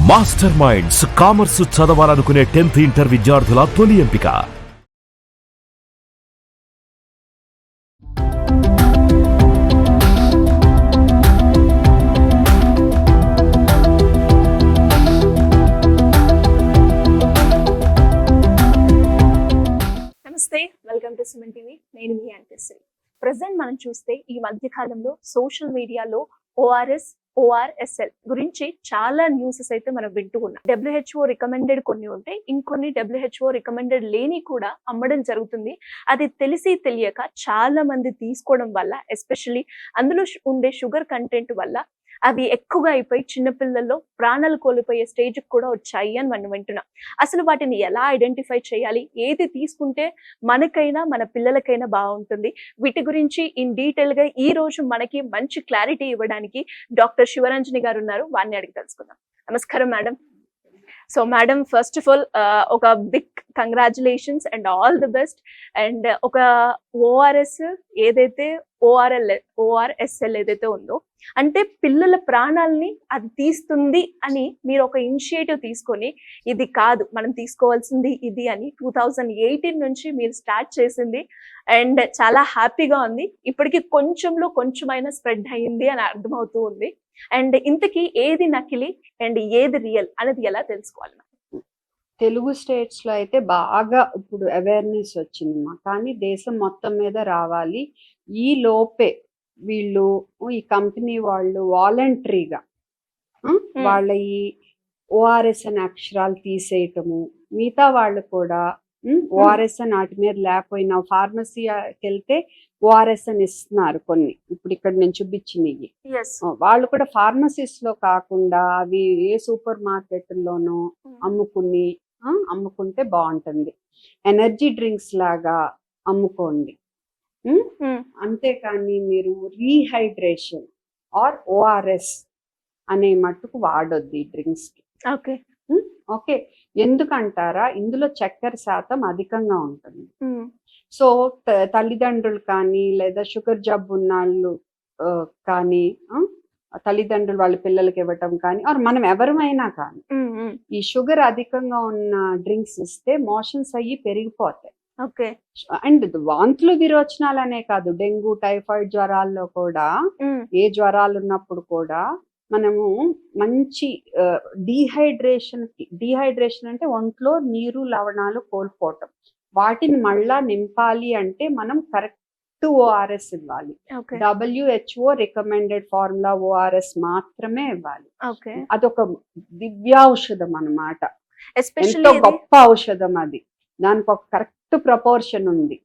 Master minds commerce చదవాలనుకునే 10th inter విద్యార్థుల తొలి ఎంపిక. నమస్తే, వెల్కమ్ టు సుమన్ టీవీ. నేను మీ యాంటిశ్రీ. ప్రజెంట్ మనం చూస్తే ఈ మధ్య కాలంలో సోషల్ మీడియాలో ఓఆర్ఎస్, ORSL గురించి చాలా న్యూసెస్ అయితే మనం వింటూ ఉన్నాం. WHO రికమెండెడ్ కొన్ని ఉంటాయి, ఇంకొన్ని WHO రికమెండెడ్ లేని కూడా అమ్మడం జరుగుతుంది. అది తెలిసి తెలియక చాలా మంది తీసుకోవడం వల్ల, ఎస్పెషల్లీ అందులో ఉండే షుగర్ కంటెంట్ వల్ల అవి ఎక్కువగా అయిపోయి చిన్నపిల్లల్లో ప్రాణాలు కోల్పోయే స్టేజ్కి కూడా వచ్చాయి అని మనం వింటున్నాం. అసలు వాటిని ఎలా ఐడెంటిఫై చేయాలి, ఏది తీసుకుంటే మనకైనా మన పిల్లలకైనా బాగుంటుంది, వీటి గురించి ఇన్ డీటెయిల్ గా ఈ రోజు మనకి మంచి క్లారిటీ ఇవ్వడానికి డాక్టర్ శివరంజని గారు ఉన్నారు. వారిని అడిగి తెలుసుకుందాం. నమస్కారం madam. So madam, first of all ఒక big congratulations and all the best. And ఒక ఓఆర్ఎస్ ఏదైతే ORSL ఏదైతే ఉందో, అంటే పిల్లల ప్రాణాలని అది తీస్తుంది అని మీరు ఒక ఇనిషియేటివ్ తీసుకొని, ఇది కాదు మనం తీసుకోవాల్సింది ఇది అని 2018 నుంచి మీరు స్టార్ట్ చేసింది. అండ్ చాలా హ్యాపీగా ఉంది. ఇప్పటికి కొంచెమైనా స్ప్రెడ్ అయ్యింది అని అర్థమవుతూ ఉంది. అండ్ ఇంతకీ ఏది నకిలీ అండ్ ఏది రియల్ అనేది ఎలా తెలుసుకోవాలి? తెలుగు స్టేట్స్ లో అయితే బాగా ఇప్పుడు అవేర్నెస్ వచ్చిందమ్మా, కానీ దేశం మొత్తం మీద రావాలి. ఈ లోపే వీళ్ళు ఈ కంపెనీ వాళ్ళు వాలంటరీగా వాళ్ళ ఈ ఓఆర్ఎస్ అనే అక్షరాలు తీసేయటము, మిగతా వాళ్ళు కూడా ఓఆర్ఎస్ అని వాటి మీద లేకపోయినా ఫార్మసీకి వెళ్తే ఓఆర్ఎస్ అని ఇస్తున్నారు కొన్ని. ఇప్పుడు ఇక్కడ నేను చూపించినవి వాళ్ళు కూడా ఫార్మసీస్ లో కాకుండా అవి ఏ సూపర్ మార్కెట్లోనో అమ్ముకుంటే బాగుంటుంది. ఎనర్జీ డ్రింక్స్ లాగా అమ్ముకోండి, అంతేకాని మీరు రీహైడ్రేషన్ ఆర్ ఓఆర్ఎస్ అనే మట్టుకు వాడొద్దు ఈ డ్రింక్స్ కి. ఓకే, ఎందుకంటారా? ఇందులో చక్కెర శాతం అధికంగా ఉంటుంది. సో తల్లిదండ్రులు కానీ లేదా షుగర్ జబ్బు ఉన్నాళ్ళు కానీ తల్లిదండ్రులు వాళ్ళ పిల్లలకి ఇవ్వటం కానీ ఆర్ మనం ఎవరమైనా కానీ ఈ షుగర్ అధికంగా ఉన్న డ్రింక్స్ ఇస్తే మోషన్స్ అయ్యి పెరిగిపోతాయి. అండ్ వాంతులు విరోచనాలనే కాదు, డెంగ్యూ టైఫాయిడ్ జ్వరాల్లో కూడా ఏ జ్వరాలు ఉన్నప్పుడు కూడా మనము మంచి డీహైడ్రేషన్ అంటే ఒంట్లో నీరు లవణాలు కోల్పోవటం, వాటిని మళ్ళా నింపాలి అంటే మనం కరెక్ట్ ఓఆర్ఎస్ ఇవ్వాలి. WHO రికమెండెడ్ ఫార్ములా ఓఆర్ఎస్ మాత్రమే ఇవ్వాలి. అదొక దివ్యాఔషధం అన్నమాట, ఎంతో గొప్ప ఔషధం అది. దానికి ఒక కరెక్ట్ ప్రపోర్షన్ ఉంది.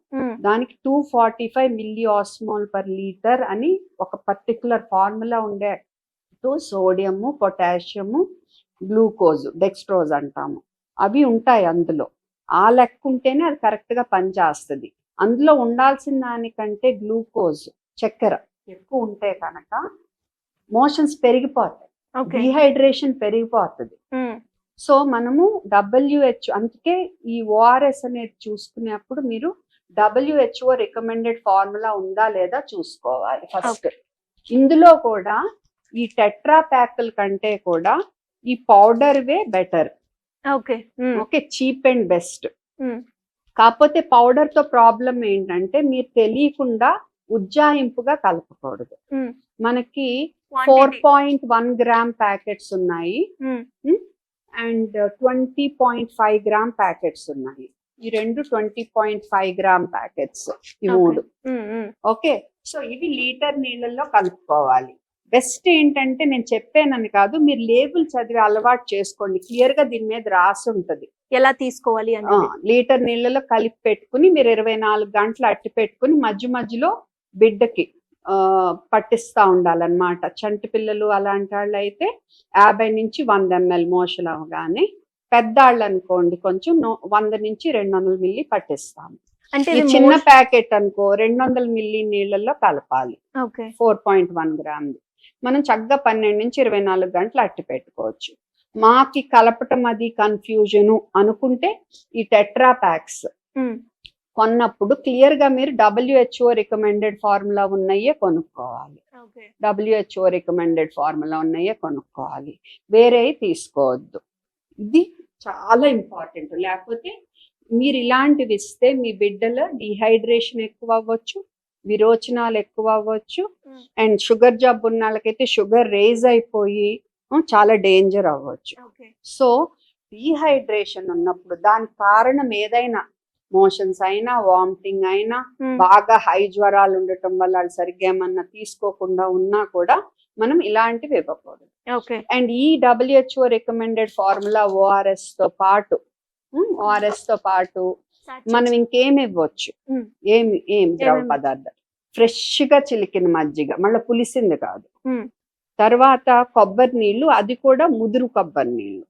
దానికి 245 మిల్లీఆస్మోల్ పర్ లీటర్ అని ఒక పర్టికులర్ ఫార్ములా ఉండే. సోడియము, పొటాషియము, గ్లూకోజ్, డెక్స్ట్రోజ్ అంటాము, అవి ఉంటాయి అందులో. ఆ లెక్క ఉంటేనే అది కరెక్ట్ గా పనిచేస్తుంది. అందులో ఉండాల్సిన దానికంటే గ్లూకోజ్, చక్కెర ఎక్కువ ఉంటే కనుక మోషన్స్ పెరిగిపోతాయి, డిహైడ్రేషన్ పెరిగిపోతుంది. సో మనము WHO, అందుకే ఈ ఓఆర్ఎస్ అనేది చూసుకునేప్పుడు మీరు WHO రికమెండెడ్ ఫార్ములా ఉందా లేదా చూసుకోవాలి ఫస్ట్. ఇందులో కూడా ఈ టెట్రా ప్యాకుల కంటే కూడా ఈ powder way better. Okay, cheap and best. కాకపోతే పౌడర్ తో ప్రాబ్లం ఏంటంటే మీరు తెలియకుండా ఉజ్జాయింపుగా కలపకూడదు. మనకి 4.1 గ్రామ్ ప్యాకెట్స్ ఉన్నాయి అండ్ 20.5 గ్రామ్ ప్యాకెట్స్ ఉన్నాయి. ఈ రెండు 20.5 గ్రామ్ ప్యాకెట్స్, ఈ మూడు. ఓకే, సో ఇవి లీటర్ నీళ్ళల్లో కలుపుకోవాలి. బెస్ట్ ఏంటంటే నేను చెప్పానని కాదు, మీరు లేబుల్ చదివి అలవాటు చేసుకోండి. క్లియర్ గా దీని మీద రాసి ఉంటది ఎలా తీసుకోవాలి అని. లీటర్ నీళ్ళలో కలిపి పెట్టుకుని మీరు 24 గంటలు అట్టి పెట్టుకుని మధ్య మధ్యలో బిడ్డకి పట్టిస్తా ఉండాలన్నమాట. చంటి పిల్లలు అలాంటి వాళ్ళు అయితే 50 నుంచి 100 ml మోషన్ అవగానే, పెద్దాళ్ళు అనుకోండి కొంచెం 100 నుంచి 200 మిల్లీ పట్టిస్తాము. అంటే చిన్న ప్యాకెట్ అనుకో 200 మిల్లీ నీళ్ళల్లో కలపాలి. 4.1 గ్రామ్. మనం చక్కగా 12 నుంచి 24 గంటలు అట్టి పెట్టుకోవచ్చు. మాకి కలపటం అది కన్ఫ్యూజన్ అనుకుంటే ఈ టెట్రా ప్యాక్స్ కొన్నప్పుడు క్లియర్ గా మీరు WHO రికమెండెడ్ ఫార్ములా ఉన్నాయే కొనుక్కోవాలి. ఓకే. WHO రికమెండెడ్ ఫార్ములా ఉన్నాయే కొనుక్కోవాలి, వేరే తీసుకోవద్దు. ఇది చాలా ఇంపార్టెంట్. లేకపోతే మీరు ఇలాంటివి ఇస్తే మీ బిడ్డల డిహైడ్రేషన్ ఎక్కువ అవ్వచ్చు, విరోచనాలు ఎక్కువ అవ్వచ్చు, అండ్ షుగర్ జబ్బు ఉన్న వాళ్ళకైతే షుగర్ రేజ్ అయిపోయి చాలా డేంజర్ అవ్వచ్చు. ఓకే. సో డీహైడ్రేషన్ ఉన్నప్పుడు దానికి కారణం ఏదైనా, మోషన్స్ అయినా, వామిటింగ్ అయినా, బాగా హై జ్వరాలు ఉండటం వల్ల వాళ్ళు సరిగ్గా ఏమన్నా తీసుకోకుండా ఉన్నా కూడా మనం ఇలాంటివి ఇవ్వకూడదు. ఓకే. అండ్ ఈ WHO రికమెండెడ్ ఫార్ములా ORS తో పాటు మనం ఇంకేమి ఇవ్వచ్చు, ఏం ద్రవ పదార్థాలు, ఫ్రెష్ గా చిలికిన మజ్జిగ, మళ్ళీ పులిసింది కాదు. తర్వాత కొబ్బరి నీళ్లు, అది కూడా ముదురు కొబ్బరి నీళ్లు,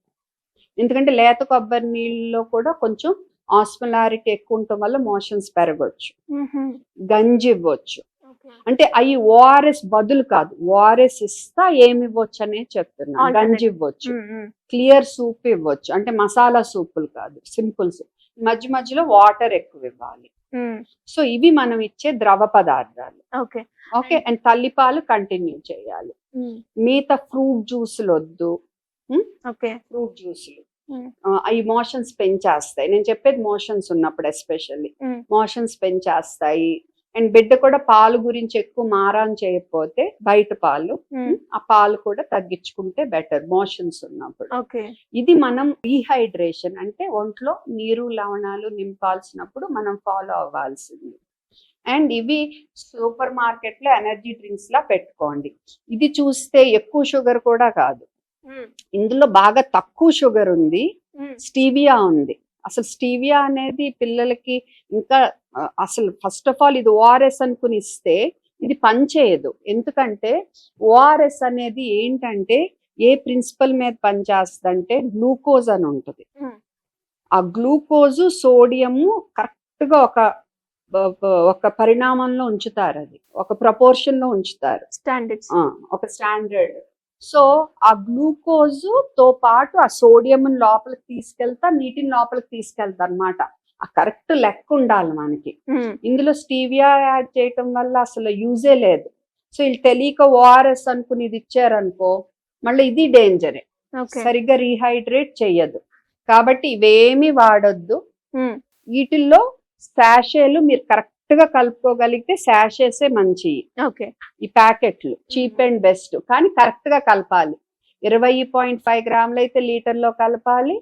ఎందుకంటే లేత కొబ్బరి నీళ్ళలో కూడా కొంచెం ఆస్మలారిటీ ఎక్కువ ఉండటం వల్ల మోషన్స్ పెరగవచ్చు. గంజి ఇవ్వచ్చు. అంటే అవి ORS బదులు కాదు, ORS ఇస్తా ఏమి ఇవ్వచ్చు అనేది చెప్తున్నా. గంజి ఇవ్వచ్చు, క్లియర్ సూప్ ఇవ్వచ్చు, అంటే మసాలా సూపులు కాదు, సింపుల్ సూప్. మధ్య మధ్యలో వాటర్ ఎక్కువ ఇవ్వాలి. సో ఇవి మనం ఇచ్చే ద్రవ పదార్థాలు. ఓకే. అండ్ తల్లిపాలు కంటిన్యూ చేయాలి. మిగతా ఫ్రూట్ జ్యూసులు వద్దు. ఫ్రూట్ జ్యూసులు అవి మోషన్స్ పెంచేస్తాయి. నేను చెప్పేది మోషన్స్ ఉన్నప్పుడు ఎస్పెషల్లీ మోషన్స్ పెంచేస్తాయి. అండ్ బిడ్డ కూడా పాలు గురించి ఎక్కువ మారాన్ చేయకపోతే బయట పాలు, ఆ పాలు కూడా తగ్గించుకుంటే బెటర్ మోషన్స్ ఉన్నప్పుడు. ఇది మనం డీహైడ్రేషన్ అంటే ఒంట్లో నీరు లవణాలు నింపాల్సినప్పుడు మనం ఫాలో అవ్వాల్సింది. అండ్ ఇవి సూపర్ మార్కెట్ లో ఎనర్జీ డ్రింక్స్ లా పెట్టుకోండి. ఇది చూస్తే ఎక్కువ షుగర్ కూడా కాదు, ఇందులో బాగా తక్కువ షుగర్ ఉంది, స్టీవియా ఉంది. అసలు స్టీవియా అనేది పిల్లలకి ఇంకా అసలు ఫస్ట్ ఆఫ్ ఆల్ ఇది ORS అనుకుని ఇస్తే ఇది పనిచేయదు. ఎందుకంటే ORS అనేది ఏంటంటే ఏ ప్రిన్సిపల్ మీద పనిచేస్తుందంటే గ్లూకోజ్ అని ఉంటుంది. ఆ గ్లూకోజు సోడియము కరెక్ట్ గా ఒక పరిణామంలో ఉంచుతారు, అది ఒక ప్రపోర్షన్ లో ఉంచుతారు, ఒక స్టాండర్డ్. సో ఆ గ్లూకోజ్ తో పాటు ఆ సోడియం లోపలికి తీసుకెళ్తా, నీటిని లోపలికి తీసుకెళ్తా అన్నమాట. ఆ కరెక్ట్ లెక్క ఉండాలి మనకి. ఇందులో స్టీవియా యాడ్ చేయటం వల్ల అసలు యూజే లేదు. సో వీళ్ళు తెలియక ORS అనుకుని ఇది ఇచ్చారనుకో, మళ్ళీ ఇది డేంజరే, సరిగ్గా రీహైడ్రేట్ చెయ్యదు. కాబట్టి ఇవేమి వాడొద్దు. వీటిల్లో శాషేలు మీరు కరెక్ట్ గా కలుపుకోగలిగితే శాషేసే మంచి. ఈ ప్యాకెట్లు చీప్ అండ్ బెస్ట్, కానీ కరెక్ట్ గా కలపాలి. 20.5 గ్రాములు అయితే లీటర్లో కలపాలి,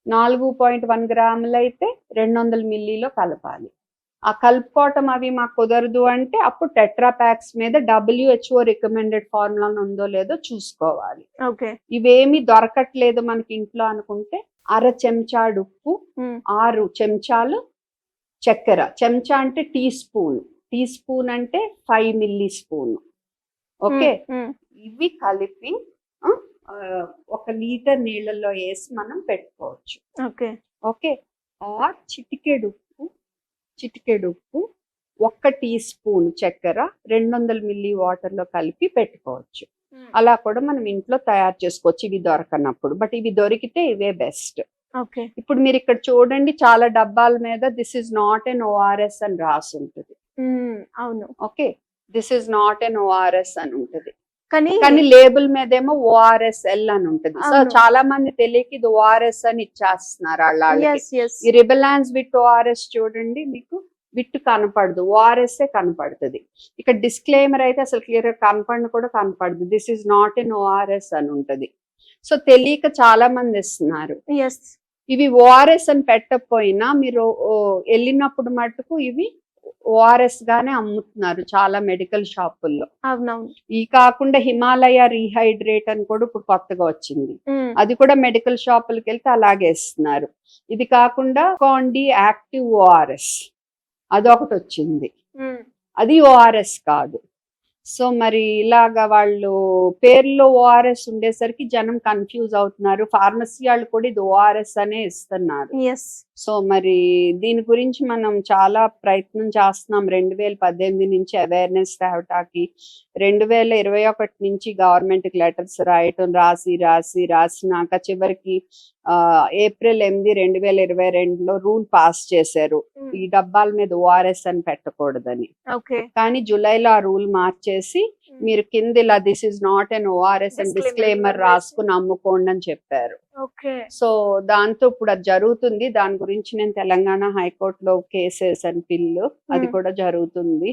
4.1 గ్రాములు అయితే 200 మిల్లీలో కలపాలి. ఆ కలుపుకోవటం అవి మాకు కుదరదు అంటే అప్పుడు టెట్రా ప్యాక్స్ మీద WHO రికమెండెడ్ ఫార్ములా ఉందో లేదో చూసుకోవాలి. ఇవేమి దొరకట్లేదు మనకి ఇంట్లో అనుకుంటే 1/2 చెంచాడు ఉప్పు, 6 చెంచాలు చక్కెర, చెంచా అంటే టీ స్పూన్ అంటే 5 మిల్లీ స్పూన్. ఓకే. ఇవి కలిపి 1 లీటర్ నీళ్ళల్లో వేసి మనం పెట్టుకోవచ్చు. ఓకే. ఆర్ చిటికెడు ఉప్పు, 1 టీ స్పూన్ చక్కెర 200 మిల్లీ వాటర్ లో కలిపి పెట్టుకోవచ్చు. అలా కూడా మనం ఇంట్లో తయారు చేసుకోవచ్చు ఇవి దొరకనప్పుడు. బట్ ఇవి దొరికితే ఇవే బెస్ట్. ఇప్పుడు మీరు ఇక్కడ చూడండి, చాలా డబ్బాల మీద this is not an ORS అని రాసి ఉంటుంది. అవును. Okay, this is not an ORS అని ఉంటుంది, కానీ లేబుల్ మీద ఏమో ORSL అని ఉంటుంది. సో చాలా మంది తెలియక ఇది ORS అని ఇచ్చేస్తున్నారు వాళ్ళకి. ఈ రిబెలాన్స్ విత్ ORS చూడండి, మీకు విట్ కనపడదు, ORS కనపడుతుంది. ఇక్కడ డిస్క్లైమర్ అయితే అసలు క్లియర్ గా కనపడదు, this is not an ORS అని ఉంటది. సో తెలియక చాలా మంది ఇస్తున్నారు. ఇవి ORS అని పెట్టకపోయినా మీరు వెళ్ళినప్పుడు మటుకు ఇవి ORS గానే అమ్ముతున్నారు చాలా మెడికల్ షాపుల్లో. ఈ కాకుండా హిమాలయ రీహైడ్రేట్ అని కూడా ఇప్పుడు కొత్తగా వచ్చింది, అది కూడా మెడికల్ షాపులకి వెళ్తే అలాగే ఇస్తున్నారు. ఇది కాకుండా కాండి యాక్టివ్ ORS అదొకటి వచ్చింది, అది ORS కాదు. సో మరి ఇలాగా వాళ్ళు పేర్లో ORS ఉండేసరికి జనం కన్ఫ్యూజ్ అవుతున్నారు. ఫార్మసీ వాళ్ళు కూడా ఇది ORS అనే ఇస్తున్నారు. సో మరి దీని గురించి మనం చాలా ప్రయత్నం చేస్తున్నాం. 2018 నుంచి అవేర్నెస్ తేవటానికి, 2021 నుంచి గవర్నమెంట్ కి లెటర్స్ రాయటం, రాసినాక చివరికి ఏప్రిల్ 8, 2022లో రూల్ పాస్ చేశారు ఈ డబ్బాల మీద ఓఆర్ఎస్ అని పెట్టకూడదని. ఓకే. కానీ జూలైలో ఆ రూల్ మార్చేసి మీరు కింద ఇలా this is not an ORS అని డిస్క్లైమర్ రాసుకుని అమ్ముకోండి అని చెప్పారు. సో దాంతో ఇప్పుడు అది జరుగుతుంది. దాని గురించి నేను తెలంగాణ హైకోర్టులో కేసెస్ అని పిల్లు అది కూడా జరుగుతుంది.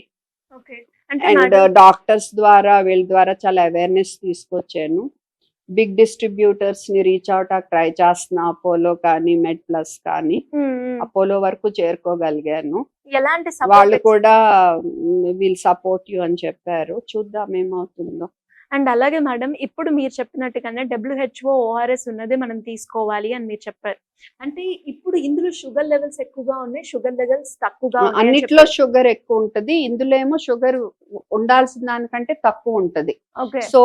అండ్ డాక్టర్స్ ద్వారా వీళ్ళ ద్వారా చాలా అవేర్నెస్ తీసుకొచ్చాను. బిగ్ డిస్ట్రిబ్యూటర్స్ ని రీచ్ అవుట్ ట్రై చేస్తున్నా, అపోలో కానీ మెడ్ ప్లస్ కానీ అపోలో వరకు చేరుకోగలిగాను. వాళ్ళు కూడా వీల్ సపోర్ట్ యూ అని చెప్పారు. చూద్దాం ఏమవుతుందో. అండ్ అలాగే మేడం, ఇప్పుడు మీరు చెప్పినట్టుగానే WHO ఓఆర్ఎస్ ఉన్నది మనం తీసుకోవాలి అని మీరు చెప్పారు. అంటే ఇప్పుడు ఇందులో షుగర్ లెవెల్స్ ఎక్కువగా ఉన్నాయి, షుగర్ లెవెల్స్ తక్కువగా ఉన్నాయి. అన్నిట్లో షుగర్ ఎక్కువ ఉంటది, ఇందులో ఏమో షుగర్ ఉండాల్సిన దానికంటే తక్కువ ఉంటది. సో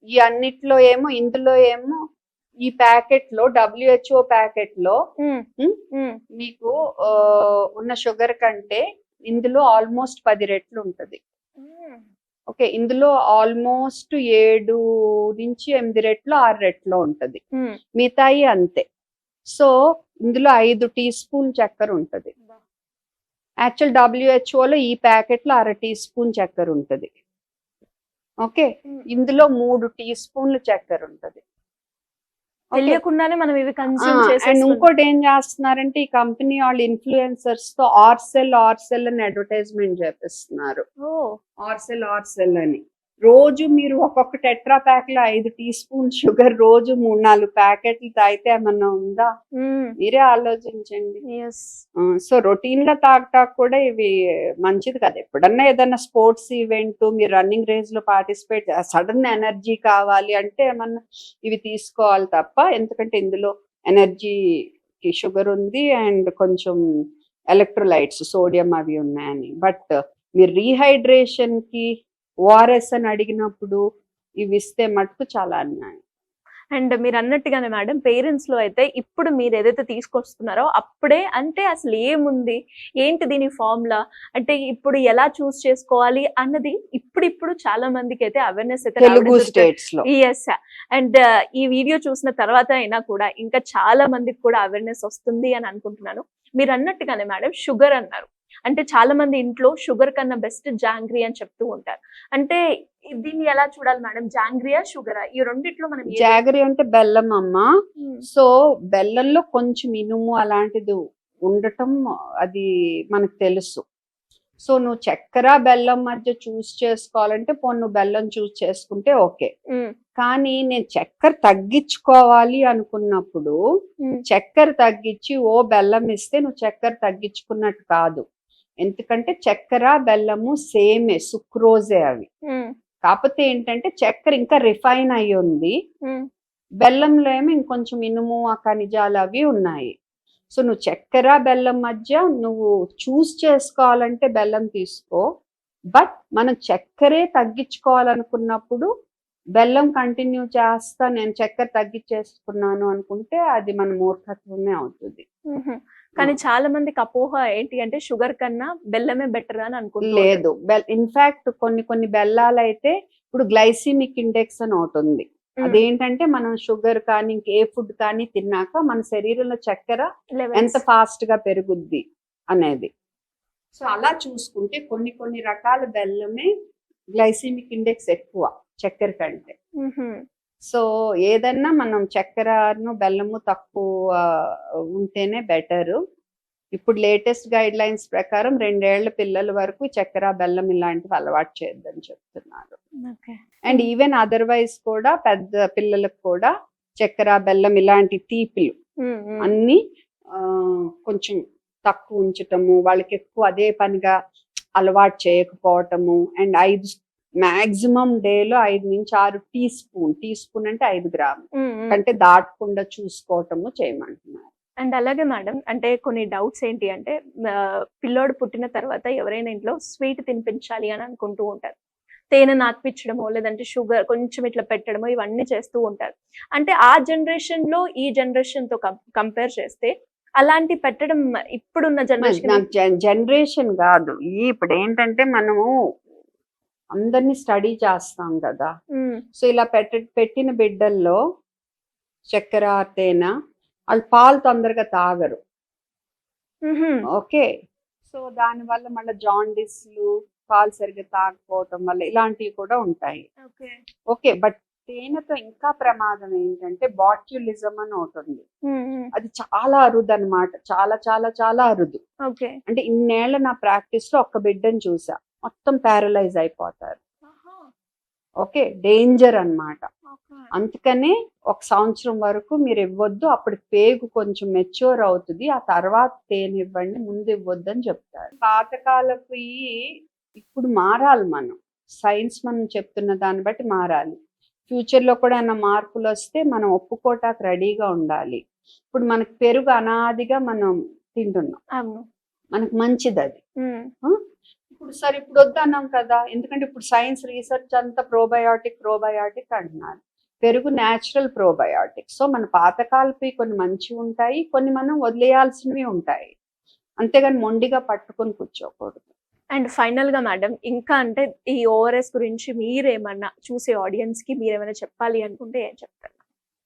ఈ అన్నిట్లో ఏమో ఇందులో ఏమో ఈ ప్యాకెట్ లో WHO ప్యాకెట్ లో మీకు ఉన్న షుగర్ కంటే ఇందులో ఆల్మోస్ట్ 10 రెట్లు ఉంటది. ఓకే, ఇందులో ఆల్మోస్ట్ 7 నుంచి 8 రెట్లు 6 రెట్లు ఉంటది. మిగతాయి అంతే. సో ఇందులో 5 టీ స్పూన్ చక్కెర ఉంటది. యాక్చువల్ WHO లో ఈ ప్యాకెట్ లో 1/2 టీ స్పూన్ చక్కెర ఉంటది. ఓకే, ఇందులో 3 టీ స్పూన్లు చక్కెర ఉంటది. తెలియకుండానే మనం ఇవి కన్స్యూమ్ చేస్తాం. అండ్ ఇంకోటి ఏం చేస్తున్నారంటే ఈ కంపెనీ వాళ్ళు ఇన్ఫ్లుయెన్సర్స్ తో ఆర్సెల్ అని అడ్వర్టైజ్మెంట్ చేపిస్తున్నారు. ఆర్సెల్ అని రోజు మీరు ఒక్కొక్క టెట్రా ప్యాక్ లో 5 టీ స్పూన్ షుగర్ రోజు 3-4 ప్యాకెట్లు తాగితే ఏమన్నా ఉందా? మీరే ఆలోచించండి. సో రొటీన్ గా తాగటా కూడా ఇవి మంచిది కదా. ఎప్పుడన్నా ఏదన్నా స్పోర్ట్స్ ఈవెంట్ మీరు రన్నింగ్ రేస్ లో పార్టిసిపేట్ సడన్ ఎనర్జీ కావాలి అంటే ఏమన్నా ఇవి తీసుకోవాలి తప్ప, ఎందుకంటే ఇందులో ఎనర్జీకి షుగర్ ఉంది అండ్ కొంచెం ఎలక్ట్రోలైట్స్ సోడియం అవి ఉన్నాయని. బట్ మీరు రీహైడ్రేషన్ కి ఓఆర్ఎస్ అని అడిగినప్పుడు ఇవి ఇస్తే మటుకు చాలా అన్యాయం. అండ్ మీరు అన్నట్టుగానే మేడం, పేరెంట్స్ లో అయితే ఇప్పుడు మీరు ఏదైతే తీసుకొస్తున్నారో అప్పుడే అంటే అసలు ఏముంది, ఏంటి దీని ఫార్ములా, అంటే ఇప్పుడు ఎలా చూస్ చేసుకోవాలి అన్నది ఇప్పుడు చాలా మందికి అయితే అవేర్నెస్ అయితే తెలుగు స్టేట్స్ లో. అండ్ ఈ వీడియో చూసిన తర్వాత అయినా కూడా ఇంకా చాలా మందికి కూడా అవేర్నెస్ వస్తుంది అని అనుకుంటున్నాను. మీరు అన్నట్టుగానే మేడం, షుగర్ అన్నారు, అంటే చాలా మంది ఇంట్లో షుగర్ కన్నా బెస్ట్ జాంగ్రీ అని చెప్తూ ఉంటారు. అంటే దీన్ని ఎలా చూడాలి మేడం, జాంగ్రియా షుగరా? ఈ రెండిట్లో మనం జాగరీ అంటే బెల్లం అమ్మ. సో బెల్లంలో కొంచెం ఇనుము అలాంటిది ఉండటం అది మనకు తెలుసు. సో నువ్వు చక్కెర బెల్లం మధ్య చూస్ చేసుకోవాలంటే నువ్వు బెల్లం చూస్ చేసుకుంటే ఓకే. కానీ నేను చక్కెర తగ్గించుకోవాలి అనుకున్నప్పుడు చక్కెర తగ్గించి బెల్లం ఇస్తే నువ్వు చక్కెర తగ్గించుకున్నట్టు కాదు. ఎందుకంటే చక్కెర బెల్లము సేమే, సుక్రోజే అవి. కాకపోతే ఏంటంటే చక్కెర ఇంకా రిఫైన్ అయ్యి ఉంది, బెల్లంలో ఏమో ఇంకొంచెం ఇనుము ఆ ఖనిజాలు అవి ఉన్నాయి. సో నువ్వు చక్కెర బెల్లం మధ్య నువ్వు చూస్ చేసుకోవాలంటే బెల్లం తీసుకో. బట్ మనం చక్కెరే తగ్గించుకోవాలనుకున్నప్పుడు బెల్లం కంటిన్యూ చేస్తా నేను చక్కెర తగ్గించేసుకున్నాను అనుకుంటే అది మన మూర్ఖత్వమే అవుతుంది. కానీ చాలా మందికి అపోహ ఏంటి అంటే షుగర్ కన్నా బెల్లమే బెటర్ అని అనుకుంటున్నారు. లేదు, ఇన్ఫాక్ట్ కొన్ని బెల్లాలు అయితే ఇప్పుడు గ్లైసిమిక్ ఇండెక్స్ అని ఒకటి ఉంది. అదేంటంటే మనం షుగర్ కానీ ఇంకే ఫుడ్ కానీ తిన్నాక మన శరీరంలో చక్కెర ఎంత ఫాస్ట్ గా పెరుగుద్ది అనేది. సో అలా చూసుకుంటే కొన్ని రకాల బెల్లమే గ్లైసిమిక్ ఇండెక్స్ ఎక్కువ చక్కెర కంటే. సో ఏదన్నా మనం చక్కెరను బెల్లము తక్కువ ఉంటేనే బెటరు. ఇప్పుడు లేటెస్ట్ గైడ్ లైన్స్ ప్రకారం 2 ఏళ్ల పిల్లల వరకు చక్కెర బెల్లం ఇలాంటివి అలవాటు చేయొద్దని చెప్తున్నారు. అండ్ ఈవెన్ అదర్వైజ్ కూడా పెద్ద పిల్లలకు కూడా చక్కెర బెల్లం ఇలాంటి తీపిలు అన్ని కొంచెం తక్కువ ఉంచటము, వాళ్ళకి ఎక్కువ అదే పనిగా అలవాటు చేయకపోవటము. అండ్ 5 మాక్సిమం డేలో 5 నుంచి 6 టీ స్పూన్ అంటే 5 గ్రాములు అంటే దాటకుండా చూసుకోవటము చేయమంటున్నారు. అండ్ అలాగే మేడం, అంటే కొన్ని డౌట్స్ ఏంటి అంటే పిల్లోడు పుట్టిన తర్వాత ఎవరైనా ఇంట్లో స్వీట్ తినిపించాలి అని అనుకుంటూ ఉంటారు. తేనె నాకిపించడమో లేదంటే షుగర్ కొంచెం ఇట్లా పెట్టడమో ఇవన్నీ చేస్తూ ఉంటారు. అంటే ఆ జనరేషన్ లో ఈ జనరేషన్ తో కంపేర్ చేస్తే అలాంటి పెట్టడం ఇప్పుడున్న జనరేషన్ కాదు. ఇప్పుడు ఏంటంటే మనము అందరినీ స్టడీ చేస్తాం కదా. సో ఇలా పెట్టిన బిడ్డల్లో చక్కెర తేనె వాళ్ళు పాలు తొందరగా తాగరు. ఓకే, సో దాని వల్ల మళ్ళీ జాండిస్లు, పాలు సరిగ్గా తాగకపోవటం వల్ల ఇలాంటివి కూడా ఉంటాయి. ఓకే, బట్ తేనెతో ఇంకా ప్రమాదం ఏంటంటే బాట్యులిజం అని ఒకటి ఉంది. అది చాలా అరుదు అన్నమాట, చాలా చాలా చాలా అరుదు. అంటే ఇన్నేళ్ల నా ప్రాక్టీస్ లో ఒక్క బిడ్డను చూసా, మొత్తం ప్యారలైజ్ అయిపోతారు. ఓకే, డేంజర్ అన్నమాట. అందుకనే 1 సంవత్సరం వరకు మీరు ఇవ్వద్దు, అప్పుడు పేగు కొంచెం మెచ్యూర్ అవుతుంది, ఆ తర్వాత తేనె ఇవ్వండి, ముందు ఇవ్వద్దు అని చెప్తారు. పాతకాలపు ఇప్పుడు మారాలి మనం, సైన్స్ మనం చెప్తున్న దాన్ని బట్టి మారాలి. ఫ్యూచర్ లో కూడా ఏమైనా మార్పులు వస్తే మనం ఒప్పుకోటానికి రెడీగా ఉండాలి. ఇప్పుడు మనకు పెరుగు అనాదిగా మనం తింటున్నాం, మనకు మంచిది అది. ఇప్పుడు సరే ఇప్పుడు వద్దన్నాం కదా, ఎందుకంటే ఇప్పుడు సైన్స్ రీసెర్చ్ అంతా ప్రోబయాటిక్ అంటున్నారు. పెరుగు న్యాచురల్ ప్రోబయాటిక్. సో మన పాతకాలపై కొన్ని మంచివి ఉంటాయి, కొన్ని మనం వదిలేయాల్సినవి ఉంటాయి, అంతేగాని మొండిగా పట్టుకొని కూర్చోకూడదు. అండ్ ఫైనల్ గా మేడం, ఇంకా అంటే ఈ ఓఆర్ఎస్ గురించి మీరేమన్నా చూసే ఆడియన్స్ కి మీరేమైనా చెప్పాలి అనుకుంటే ఏం చెప్తారు?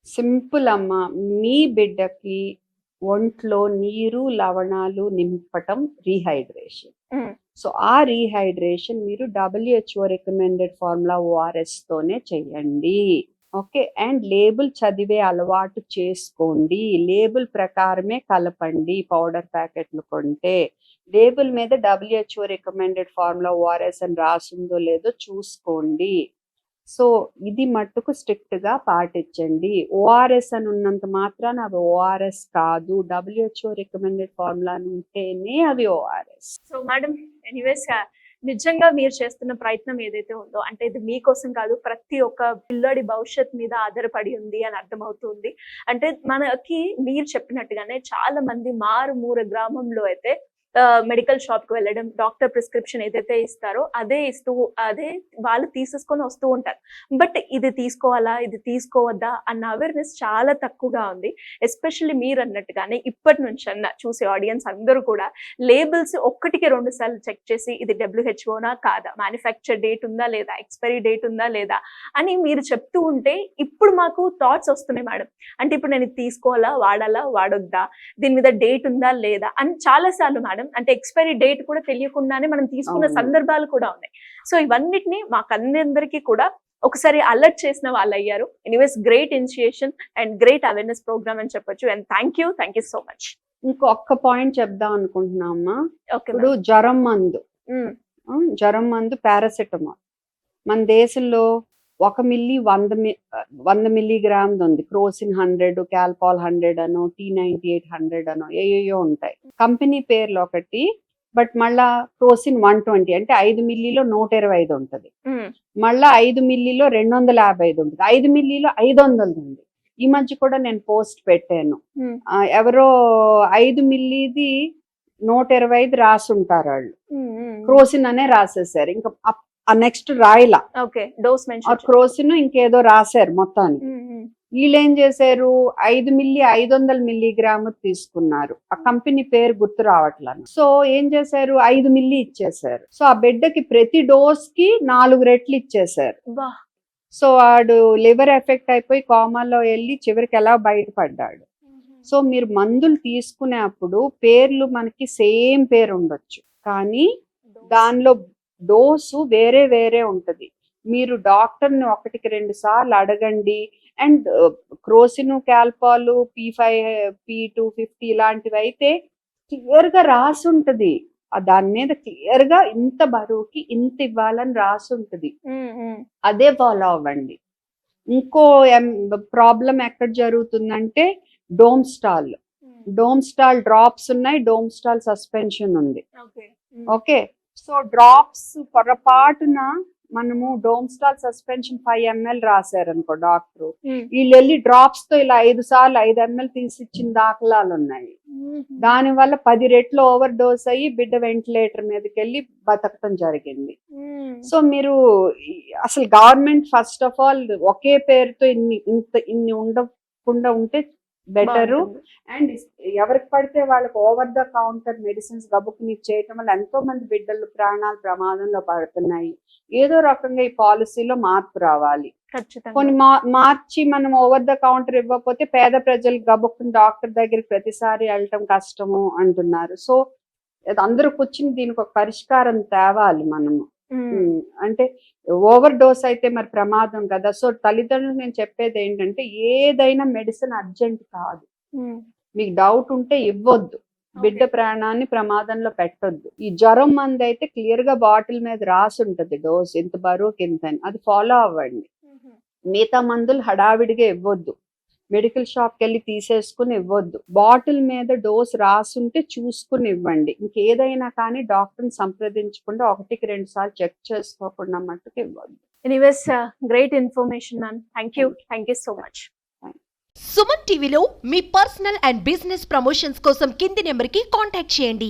సింపుల్ అమ్మా, మీ బిడ్డకి ఒంట్లో నీరు లవణాలు నింపటం రీహైడ్రేషన్. సో ఆ రీహైడ్రేషన్ మీరు WHO రికమెండెడ్ ఫార్ములా ORS తోనే చెయ్యండి. ఓకే, అండ్ లేబుల్ చదివే అలవాటు చేసుకోండి, లేబుల్ ప్రకారమే కలపండి. పౌడర్ ప్యాకెట్లు కొంటే లేబుల్ మీద WHO రికమెండెడ్ ఫార్ములా ORS అని రాసిందో లేదో చూసుకోండి. సో ఇది మట్టుకు స్ట్రిక్ట్ గా పాటించండి. ORS అని ఉన్నంత మాత్రాన అవి ORS కాదు, WHO రికమెండెడ్ ఫార్ములా ఉంటేనే అవి ORS. సో మేడం, ఎనీవేస్ నిజంగా మీరు చేస్తున్న ప్రయత్నం ఏదైతే ఉందో, అంటే ఇది మీకోసం కాదు, ప్రతి ఒక్క పిల్లడి భవిష్యత్ మీద ఆధారపడి ఉంది అని అర్థమవుతుంది. అంటే మనకి మీరు చెప్పినట్టుగానే చాలా మంది మారుమూల గ్రామంలో అయితే మెడికల్ షాప్ కి వెళ్ళడం, డాక్టర్ ప్రిస్క్రిప్షన్ ఏదైతే ఇస్తారో అదే వాళ్ళు తీసేసుకొని వస్తూ ఉంటారు. బట్ ఇది తీసుకోవాలా, ఇది తీసుకోవద్దా అన్న అవేర్నెస్ చాలా తక్కువగా ఉంది. ఎస్పెషల్లీ మీరు అన్నట్టుగానే ఇప్పటి నుంచి అన్న చూసే ఆడియన్స్ అందరూ కూడా లేబుల్స్ 1-2 సార్లు చెక్ చేసి ఇది WHO కాదా, మ్యానుఫ్యాక్చర్ డేట్ ఉందా లేదా, ఎక్స్పైరీ డేట్ ఉందా లేదా అని మీరు చెప్తూ ఉంటే ఇప్పుడు మాకు థాట్స్ వస్తున్నాయి మేడం. అంటే ఇప్పుడు నేను ఇది తీసుకోవాలా, వాడాలా, వాడొద్దా, దీని మీద డేట్ ఉందా లేదా అని చాలా సార్లు మేడం, అంటే ఎక్స్పైరీ డేట్ కూడా తెలియకుండానే మనం తీసుకున్న సందర్భాలు కూడా ఉన్నాయి. సో ఇవన్నిటిని మాకందరికీ కూడా ఒకసారి అలర్ట్ చేసిన వాళ్ళు అయ్యారు. Anyways, great initiation and great awareness program అని చెప్పొచ్చు. And thank you so much. ఇంకొక పాయింట్ చెప్దాం అనుకుంటున్నామా, ఇప్పుడు జ్వరం మందు పారాసెటమాల్ మన దేశంలో 1 మిల్లీ 100 మిల్లీగ్రామ్స్ ఉంది. క్రోసిన్ 100, క్యాల్పాల్ 100 అనో, T98 100 అనో ఏయో ఉంటాయి. కంపెనీ పేర్లు ఒకటి, బట్ మళ్ళా క్రోసిన్ 120 అంటే 5 మిల్లీలో 125 ఉంటుంది, మళ్ళా 5 మిల్లీలో 255 ఉంటుంది, 5 మిల్లీలో 500 ఉంది. ఈ మధ్య కూడా నేను పోస్ట్ పెట్టాను, ఎవరో 5 మిల్లీది 125 రాసుంటారు వాళ్ళు, క్రోసిన్ అనే రాసేసారు. ఇంకా నెక్స్ట్ రాయిలా క్రోసిన్ ఇంకేదో రాశారు మొత్తానికి. వీళ్ళు ఏం చేశారు, 5 మిల్లీ 500 మిల్లీగ్రాము తీసుకున్నారు, ఆ కంపెనీ పేరు గుర్తు రావట్లేదు. సో ఏం చేశారు, 5 మిల్లీ ఇచ్చేసారు. సో ఆ బిడ్డకి ప్రతి డోస్ కి 4 రెట్లు ఇచ్చేసారు. సో వాడు లివర్ ఎఫెక్ట్ అయిపోయి కోమాలో వెళ్ళి చివరికి ఎలా బయటపడ్డాడు. సో మీరు మందులు తీసుకునేప్పుడు పేర్లు మనకి సేమ్ పేరు ఉండొచ్చు, కానీ దానిలో డోసు వేరే వేరే ఉంటది. మీరు డాక్టర్ని 1-2 సార్లు అడగండి. అండ్ క్రోసిన్, క్యాల్పాలు, P5, P250 ఇలాంటివి అయితే క్లియర్ గా రాసి ఉంటది, దాని మీద క్లియర్ గా ఇంత బరువుకి ఇంత ఇవ్వాలని రాసి ఉంటది, అదే ఫాలో అవ్వండి. ఇంకో ప్రాబ్లం ఎక్కడ జరుగుతుందంటే డోమ్స్టాల్ డ్రాప్స్ ఉన్నాయి, డోమ్స్టాల్ సస్పెన్షన్ ఉంది. ఓకే, సో డ్రాప్స్ పొరపాటున మనము డోమ్స్టాల్ సస్పెన్షన్ 5 ml రాశారు అనుకో డాక్టర్, వీళ్ళు వెళ్ళి డ్రాప్స్ తో ఇలా 5 సార్లు 5 ml తీసి ఇచ్చిన దాఖలాలు ఉన్నాయి. దాని వల్ల 10 రెట్లు ఓవర్ డోస్ అయ్యి బిడ్డ వెంటిలేటర్ మీదకి వెళ్ళి బతకటం జరిగింది. సో మీరు అసలు గవర్నమెంట్ ఫస్ట్ ఆఫ్ ఆల్ ఒకే పేరుతో ఇన్ని ఉండకుండా ఉంటే బెటరు. అండ్ ఎవరికి పడితే వాళ్ళకి ఓవర్ ద కౌంటర్ మెడిసిన్స్ గబుక్కుని చేయటం వల్ల ఎంతో మంది బిడ్డలు ప్రాణాలు ప్రమాదంలో పడుతున్నాయి. ఏదో రకంగా ఈ పాలసీలో మార్పు రావాలి. కొన్ని మార్చి మనం ఓవర్ ద కౌంటర్ ఇవ్వకపోతే పేద ప్రజలు గబుక్కుని డాక్టర్ దగ్గరికి ప్రతిసారి వెళ్ళటం కష్టము అంటున్నారు. సో అందరూ కూర్చుని దీనికి ఒక పరిష్కారం తేవాలి మనము. అంటే ఓవర్ డోస్ అయితే మరి ప్రమాదం కదా. సో తల్లిదండ్రులు నేను చెప్పేది ఏంటంటే ఏదైనా మెడిసిన్ అర్జెంట్ కాదు. మీకు డౌట్ ఉంటే ఇవ్వద్దు, బిడ్డ ప్రాణాన్ని ప్రమాదంలో పెట్టొద్దు. ఈ జ్వరం మంది అయితే క్లియర్ గా బాటిల్ మీద రాసి ఉంటది డోస్ ఇంత బరువుకి ఇంత అని, అది ఫాలో అవ్వండి. మిగతా మందులు హడావిడిగా ఇవ్వద్దు, మెడికల్ షాప్ కి వెళ్ళి తీసేసుకుని ఇవ్వద్దు. బాటిల్ మీద డోస్ రాసుంటే చూసుకుని ఇవ్వండి. ఇంకేదైనా కానీ డాక్టర్ని సంప్రదించకుండా 1-2 సార్లు చెక్ చేసుకోకుండా మట్టుకు ఇవ్వద్దు. Anyways great information ma'am. Thank you so much. Suman టీవీలో మీ పర్సనల్ అండ్ బిజినెస్ ప్రమోషన్స్ కోసం కింది నెంబర్కి కాంటాక్ట్ చేయండి.